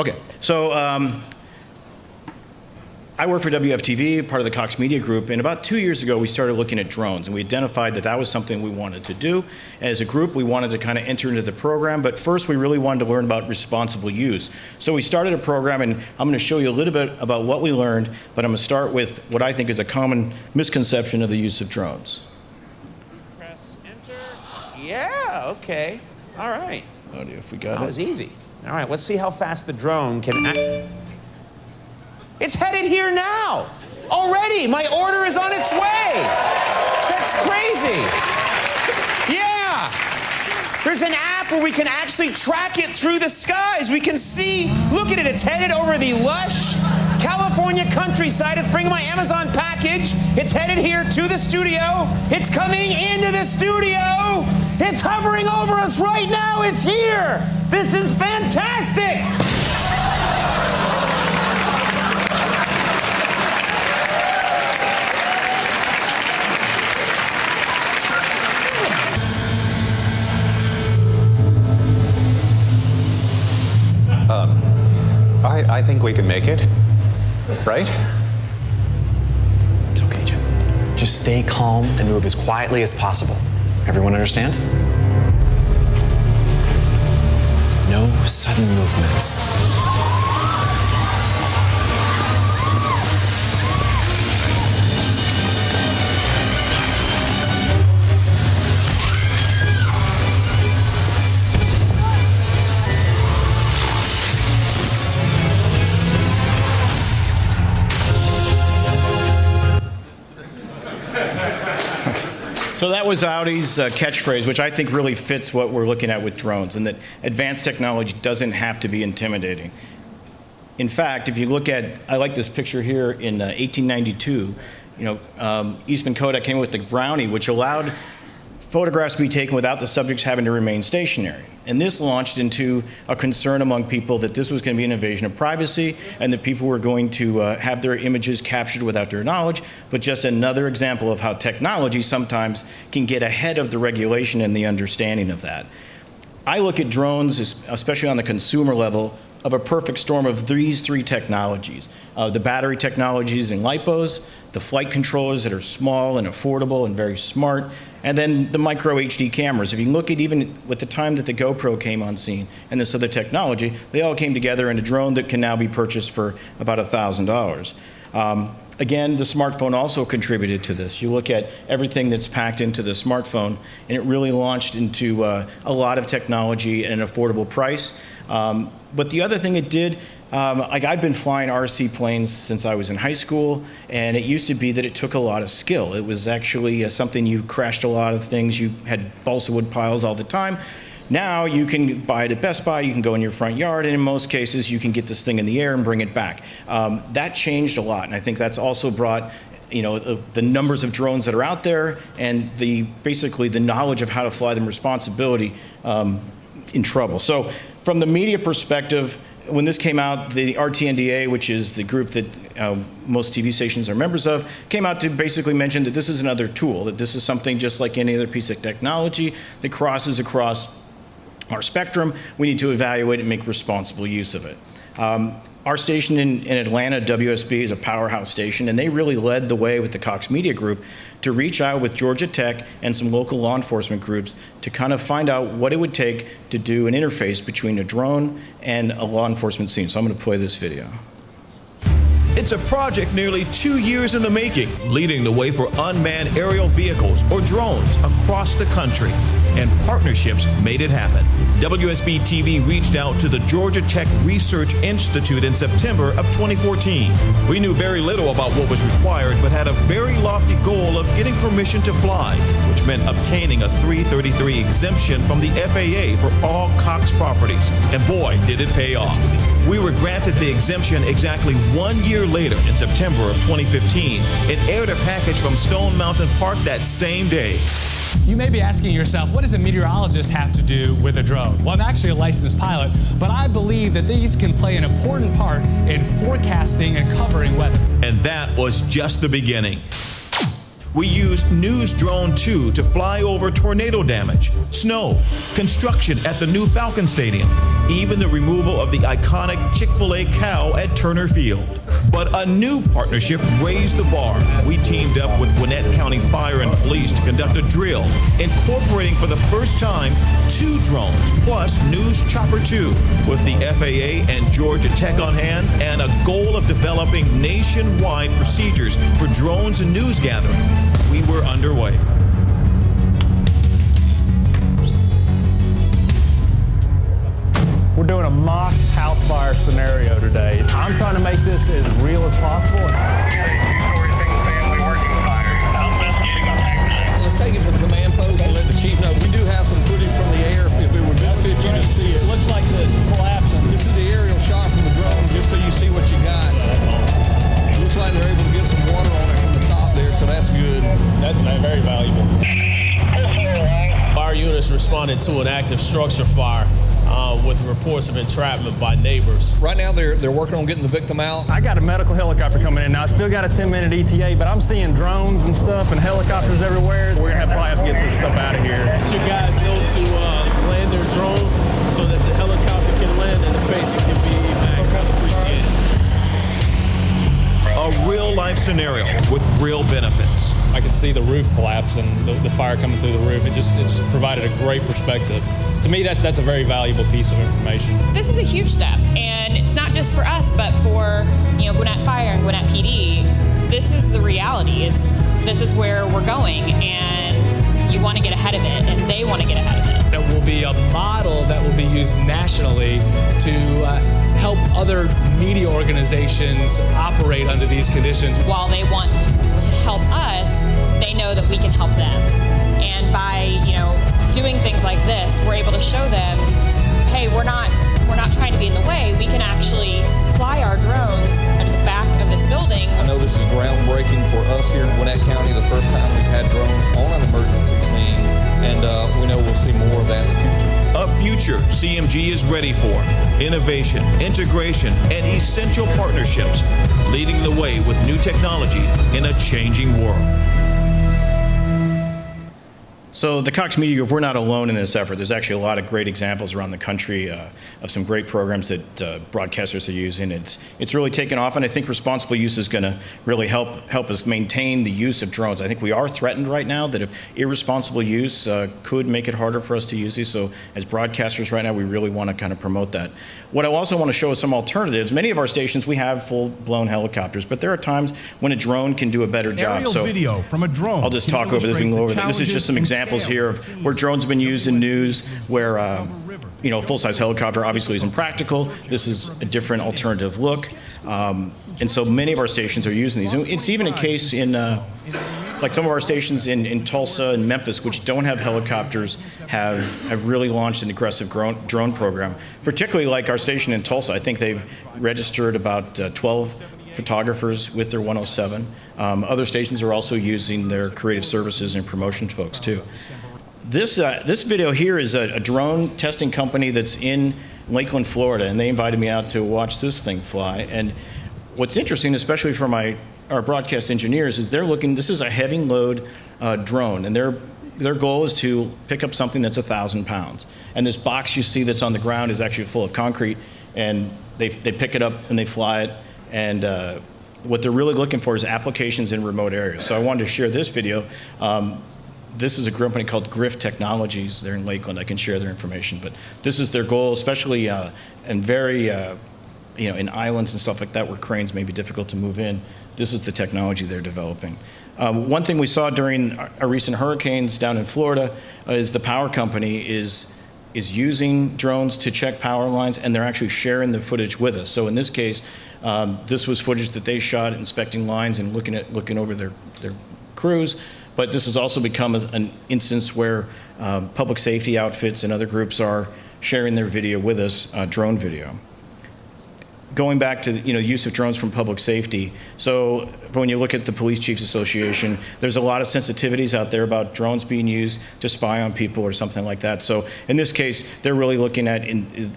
Okay, so I work for WFTV, part of the Cox Media Group, and about 2 years ago we started looking at drones, and we identified that that was something we wanted to do. And as a group, we wanted to kind of enter into the program, but first we really wanted to learn about responsible use. So we started a program, and I'm going to show you a little bit about what we learned, but I'm going to start with what I think is a common misconception of the use of drones. Press enter. Yeah, okay. All right. Oh, if we got That was easy. All right, let's see how fast the drone can It's headed here now. Already, my order is on its way. That's crazy. Yeah. There's an app where we can actually track it through the skies. We can see, look at it, it's headed over the lush California countryside. It's bringing my Amazon package. It's headed here to the studio. It's coming into the studio. It's hovering over us right now. It's here. This is fantastic. I think we can make it, right? It's okay, Jim. Just stay calm and move as quietly as possible. Everyone understand? No sudden movements. So that was Audi's catchphrase, which I think really fits what we're looking at with drones, and that advanced technology doesn't have to be intimidating. In fact, if you look at, I like this picture here in 1892, Eastman Kodak came with the Brownie, which allowed photographs to be taken without the subjects having to remain stationary. And this launched into a concern among people that this was going to be an invasion of privacy and that people were going to have their images captured without their knowledge, but just another example of how technology sometimes can get ahead of the regulation and the understanding of that. I look at drones, especially on the consumer level, of a perfect storm of these three technologies. The battery technologies and LiPos, the flight controllers that are small and affordable and very smart, and then the micro HD cameras. If you look at even with the time that the GoPro came on scene and this other technology, they all came together in a drone that can now be purchased for about $1,000. Again, the smartphone also contributed to this. You look at everything that's packed into the smartphone, and it really launched into a lot of technology at an affordable price. But the other thing it did, like I've been flying RC planes since I was in high school, and it used to be that it took a lot of skill. It was actually something you crashed a lot of things. You had balsa wood piles all the time. Now you can buy it at Best Buy, you can go in your front yard, and in most cases you can get this thing in the air and bring it back. That changed a lot, and I think that's also brought the numbers of drones that are out there and basically the knowledge of how to fly them responsibility in trouble. So from the media perspective, when this came out, the RTNDA, which is the group that most TV stations are members of, came out to basically mention that this is another tool, that this is something just like any other piece of technology that crosses across our spectrum. We need to evaluate and make responsible use of it. Our station in Atlanta, WSB, is a powerhouse station, and they really led the way with the Cox Media Group to reach out with Georgia Tech and some local law enforcement groups to kind of find out what it would take to do an interface between a drone and a law enforcement scene. So I'm going to play this video. It's a project nearly 2 years in the making, leading the way for unmanned aerial vehicles, or drones, across the country. And partnerships made it happen. WSB TV reached out to the Georgia Tech Research Institute in September of 2014. We knew very little about what was required, but had a very lofty goal of getting permission to fly, which meant obtaining a 333 exemption from the FAA for all Cox properties. And boy, did it pay off. We were granted the exemption exactly 1 year later in September of 2015 and aired a package from Stone Mountain Park that same day. You may be asking yourself, what does a meteorologist have to do with a drone? Well, I'm actually a licensed pilot, but I believe that these can play an important part in forecasting and covering weather. And that was just the beginning. We used News Drone 2 to fly over tornado damage, snow, construction at the new Falcon Stadium, even the removal of the iconic Chick-fil-A cow at Turner Field. But a new partnership raised the bar. We teamed up with Gwinnett County Fire and Police to conduct a drill, incorporating for the first time 2 drones plus News Chopper 2, with the FAA and Georgia Tech on hand, and a goal of developing nationwide procedures for drones and news gathering. We were underway. We're doing a mock house fire scenario today. I'm trying to make this as real as possible. Let's take it to the command post and let the chief know. We do have some footage from the air if it would benefit you to see it. Looks like the collapsing. This is the aerial shot from the drone, just so you see what you got. It looks like they're able to get some water on it from the top there, so that's good. That's very valuable. Fire units responded to an active structure fire with reports of entrapment by neighbors. Right now, they're working on getting the victim out. I got a medical helicopter coming in now. I still got a 10-minute ETA, but I'm seeing drones and stuff and helicopters everywhere. We're gonna probably have to get this stuff out of here. Let you guys know to land their drone so that the helicopter can land and the patient can be back. Appreciate it. A real-life scenario with real benefits. I could see the roof collapse and the fire coming through the roof. It just provided a great perspective. To me, that's a very valuable piece of information. This is a huge step, and it's not just for us, but for Gwinnett Fire and Gwinnett PD. This is the reality. This is where we're going, and you want to get ahead of it, and they want to get ahead of it. It will be a model that will be used nationally to help other media organizations operate under these conditions. While they want to help us, they know that we can help them. And by, doing things like this, we're able to show them, hey, we're not trying to be in the way. We can actually fly our drones under the back of this building. I know this is groundbreaking for us here in Gwinnett County, the first time we've had drones on an emergency scene, and we know we'll see more of that in the future. A future CMG is ready for. Innovation, integration, and essential partnerships, leading the way with new technology in a changing world. So the Cox Media Group, we're not alone in this effort. There's actually a lot of great examples around the country of some great programs that broadcasters are using. It's really taken off, and I think responsible use is going to really help us maintain the use of drones. I think we are threatened right now that if irresponsible use could make it harder for us to use these. So as broadcasters right now, we really want to kind of promote that. What I also want to show is some alternatives. Many of our stations, we have full-blown helicopters, but there are times when a drone can do a better job. Aerial So video from a drone. I'll just talk over this. We can go over that. This is just some examples here of where drones have been used in news, where a full-size helicopter obviously isn't practical. This is a different alternative look. And so many of our stations are using these. And it's even a case in, like some of our stations in Tulsa and Memphis, which don't have helicopters, have really launched an aggressive drone program. Particularly like our station in Tulsa. I think they've registered about 12 photographers with their 107. Other stations are also using their creative services and promotion folks too. This video here is a drone testing company that's in Lakeland, Florida, and they invited me out to watch this thing fly. And what's interesting, especially for our broadcast engineers, is they're looking. This is a heavy load drone, and their goal is to pick up something that's 1,000 pounds. And this box you see that's on the ground is actually full of concrete, and they pick it up and they fly it. And what they're really looking for is applications in remote areas. So I wanted to share this video. This is a company called Griff Technologies. They're in Lakeland. I can share their information. But this is their goal, especially in very, in islands and stuff like that where cranes may be difficult to move in. This is the technology they're developing. One thing we saw during our recent hurricanes down in Florida is the power company is using drones to check power lines, and they're actually sharing the footage with us. So in this case, this was footage that they shot inspecting lines and looking over their crews. But this has also become an instance where public safety outfits and other groups are sharing their video with us, drone video. going back to use of drones from public safety. So when you look at the Police Chiefs Association, there's a lot of sensitivities out there about drones being used to spy on people or something like that. So in this case, they're really looking at,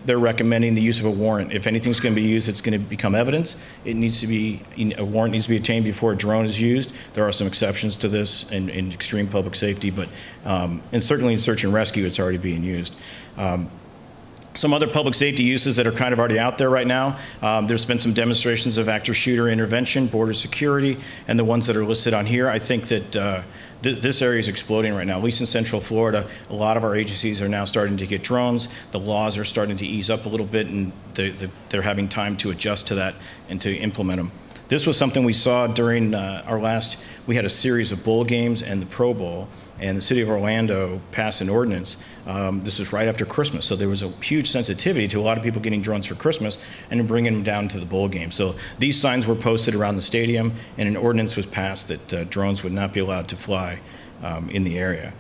they're recommending the use of a warrant. If anything's going to be used, it's going to become evidence. It needs to be, a warrant needs to be obtained before a drone is used. There are some exceptions to this in extreme public safety, but and certainly in search and rescue, it's already being used. Some other public safety uses that are kind of already out there right now. There's been some demonstrations of active shooter intervention, border security, and the ones that are listed on here. I think that this area is exploding right now. At least in Central Florida, a lot of our agencies are now starting to get drones. The laws are starting to ease up a little bit, and they're having time to adjust to that and to implement them. This was something we saw during we had a series of bowl games and the Pro Bowl, and the city of Orlando passed an ordinance. This was right after Christmas, so there was a huge sensitivity to a lot of people getting drones for Christmas and then bringing them down to the bowl game. So these signs were posted around the stadium, and an ordinance was passed that drones would not be allowed to fly in the area.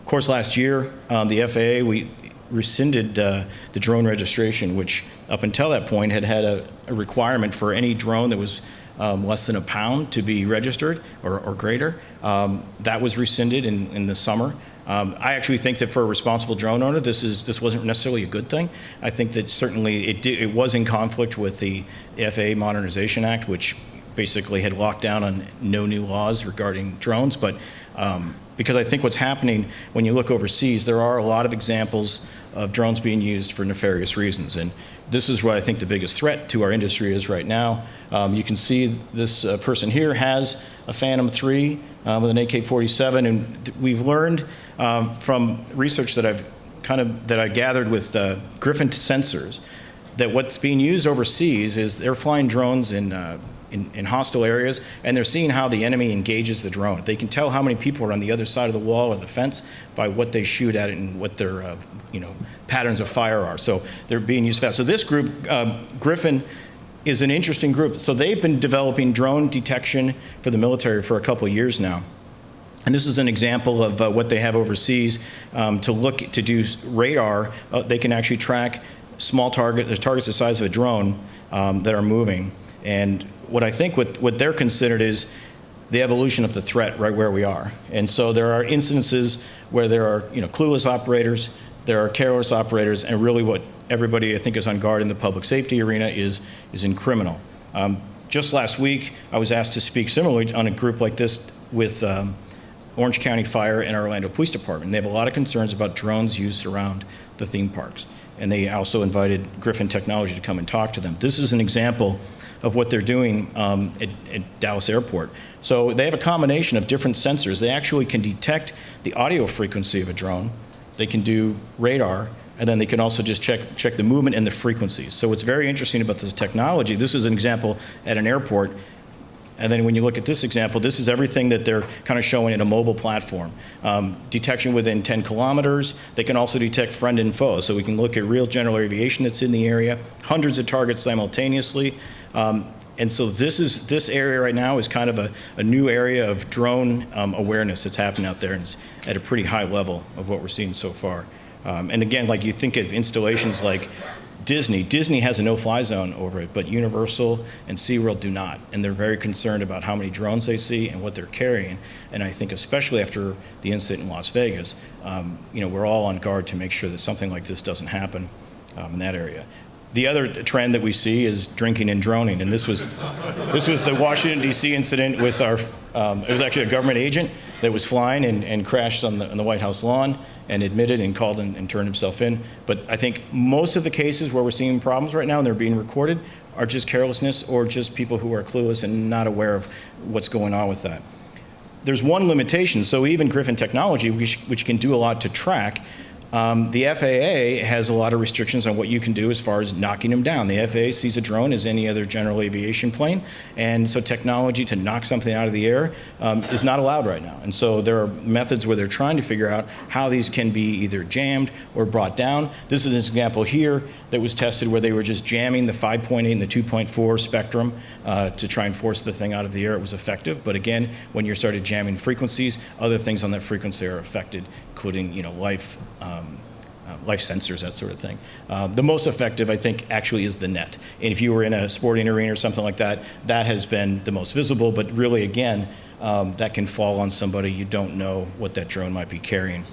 Of course, last year, the FAA, we rescinded the drone registration, which up until that point had a requirement for any drone that was less than a pound to be registered or greater. That was rescinded in the summer. I actually think that for a responsible drone owner, this wasn't necessarily a good thing. I think that certainly it was in conflict with the FAA Modernization Act, which basically had locked down on no new laws regarding drones. But because I think what's happening when you look overseas, there are a lot of examples of drones being used for nefarious reasons. And this is what I think the biggest threat to our industry is right now. You can see this person here has a Phantom 3 with an AK-47, and we've learned from research that I gathered with Griffin sensors that what's being used overseas is they're flying drones in hostile areas, and they're seeing how the enemy engages the drone. They can tell how many people are on the other side of the wall or the fence by what they shoot at it and what their patterns of fire are. So they're being used fast. So this group, Griffin, is an interesting group. So they've been developing drone detection for the military for a couple of years now. And this is an example of what they have overseas to do radar. They can actually track small targets the size of a drone that are moving. And what I think what they're considered is the evolution of the threat right where we are. And so there are incidences where there are clueless operators, there are careless operators, and really what everybody I think is on guard in the public safety arena is in criminal. Just last week, I was asked to speak similarly on a group like this with Orange County Fire and our Orlando Police Department. They have a lot of concerns about drones used around the theme parks. And they also invited Griffin Technology to come and talk to them. This is an example of what they're doing at Dallas Airport. So they have a combination of different sensors. They actually can detect the audio frequency of a drone. They can do radar, and then they can also just check the movement and the frequencies. So what's very interesting about this technology, this is an example at an airport, and then when you look at this example, this is everything that they're kind of showing in a mobile platform. Detection within 10 kilometers. They can also detect friend and foe. So we can look at real general aviation that's in the area, hundreds of targets simultaneously. And so this area right now is kind of a new area of drone awareness that's happening out there, and it's at a pretty high level of what we're seeing so far. And again, like you think of installations like Disney has a no-fly zone over it, but Universal and SeaWorld do not, and they're very concerned about how many drones they see and what they're carrying. And I think especially after the incident in Las Vegas, we're all on guard to make sure that something like this doesn't happen in that area. The other trend that we see is drinking and droning, and this was the Washington, D.C. incident with it was actually a government agent that was flying and crashed on the White House lawn and admitted and called and turned himself in. But I think most of the cases where we're seeing problems right now and they're being recorded are just carelessness or just people who are clueless and not aware of what's going on with that. There's one limitation, so even Griffin Technology, which can do a lot to track, the FAA has a lot of restrictions on what you can do as far as knocking them down. The FAA sees a drone as any other general aviation plane, and so technology to knock something out of the air is not allowed right now. And so there are methods where they're trying to figure out how these can be either jammed or brought down. This is an example here that was tested where they were just jamming the 5.8 and the 2.4 spectrum to try and force the thing out of the air. It was effective, but again, when you started jamming frequencies, other things on that frequency are affected, including life life sensors, that sort of thing. The most effective, I think, actually is the net. And if you were in a sporting arena or something like that, that has been the most visible. But really, again, that can fall on somebody. You don't know what that drone might be carrying.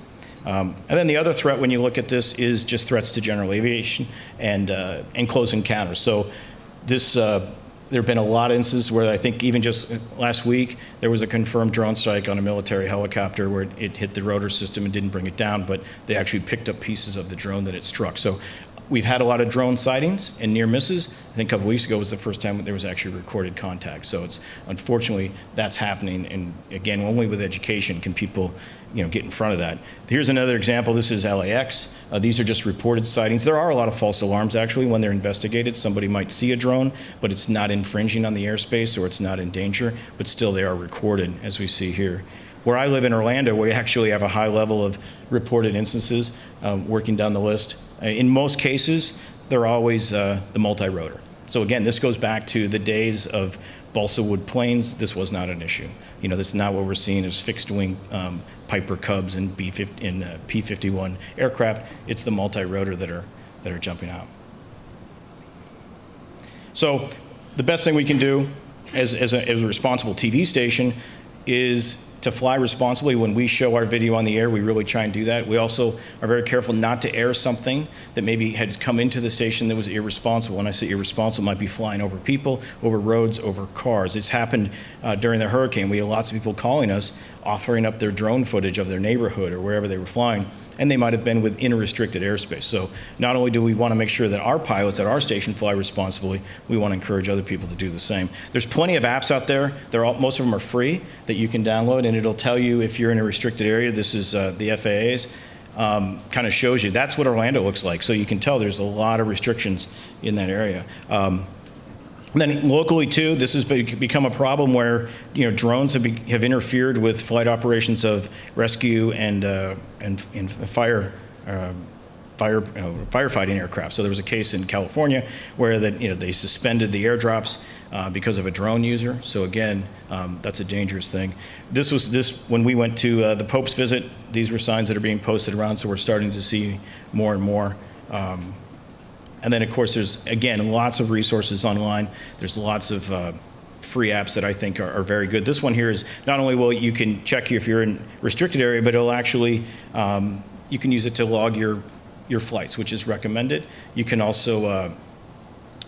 And then the other threat, when you look at this, is just threats to general aviation and close encounters. So this, there have been a lot of instances where I think even just last week, there was a confirmed drone strike on a military helicopter where it hit the rotor system and didn't bring it down, but they actually picked up pieces of the drone that it struck. So we've had a lot of drone sightings and near misses. I think a couple weeks ago was the first time there was actually recorded contact. So it's, unfortunately, that's happening. And again, only with education can people, get in front of that. Here's another example. This is LAX. These are just reported sightings. There are a lot of false alarms, actually, when they're investigated. Somebody might see a drone, but it's not infringing on the airspace or it's not in danger, but still they are recorded, as we see here. Where I live in Orlando, we actually have a high level of reported instances, working down the list. In most cases, they're always the multi-rotor. So again, this goes back to the days of balsa wood planes. This was not an issue. This is not what we're seeing as fixed wing Piper Cubs and P-51 aircraft. It's the multi-rotor that are jumping out. So the best thing we can do as a responsible TV station is to fly responsibly. When we show our video on the air, we really try and do that. We also are very careful not to air something that maybe had come into the station that was irresponsible. When I say irresponsible, it might be flying over people, over roads, over cars. It's happened during the hurricane. We had lots of people calling us, offering up their drone footage of their neighborhood or wherever they were flying, and they might have been within restricted airspace. So not only do we want to make sure that our pilots at our station fly responsibly, we want to encourage other people to do the same. There's plenty of apps out there. Most of them are free that you can download, and it'll tell you if you're in a restricted area. This is the FAA's. Kind of shows you. That's what Orlando looks like. So you can tell there's a lot of restrictions in that area. And then locally too, this has become a problem where drones have interfered with flight operations of rescue and firefighting aircraft. So there was a case in California where they suspended the airdrops because of a drone user. So again, that's a dangerous thing. When we went to the Pope's visit. These were signs that are being posted around. So we're starting to see more and more. And then, of course, there's, again, lots of resources online. There's lots of free apps that I think are very good. This one here is not only will you can check if you're in restricted area, but it'll actually, you can use it to log your flights, which is recommended. You can also,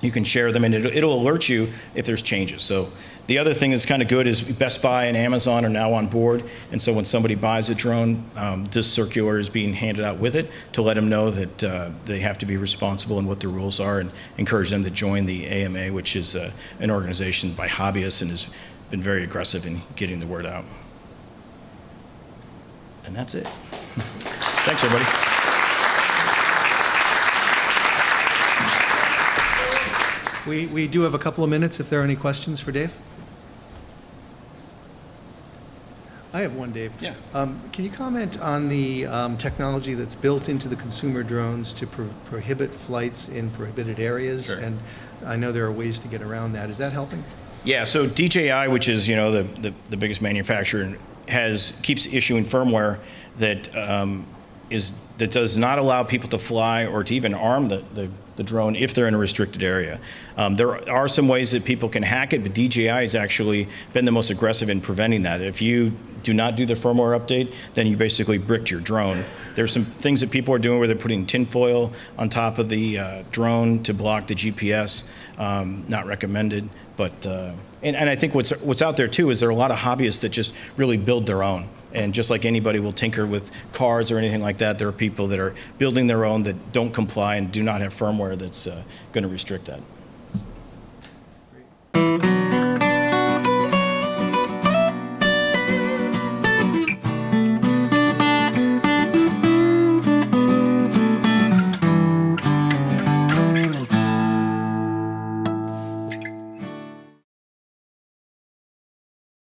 you can share them, and it'll alert you if there's changes. So the other thing that's kind of good is Best Buy and Amazon are now on board, and so when somebody buys a drone, this circular is being handed out with it to let them know that they have to be responsible and what the rules are, and encourage them to join the AMA, which is an organization by hobbyists and has been very aggressive in getting the word out. And that's it. Thanks, everybody. We do have a couple of minutes if there are any questions for Dave. I have one, Dave. Yeah. Can you comment on the technology that's built into the consumer drones to prohibit flights in prohibited areas? Sure. And I know there are ways to get around that. Is that helping? Yeah, so DJI, which is the biggest manufacturer, keeps issuing firmware that that does not allow people to fly or to even arm the drone if they're in a restricted area. There are some ways that people can hack it, but DJI has actually been the most aggressive in preventing that. If you do not do the firmware update, then you basically bricked your drone. There's some things that people are doing where they're putting tinfoil on top of the drone to block the GPS. Not recommended, but and I think what's out there too is there are a lot of hobbyists that just really build their own. And just like anybody will tinker with cars or anything like that, there are people that are building their own that don't comply and do not have firmware that's going to restrict that.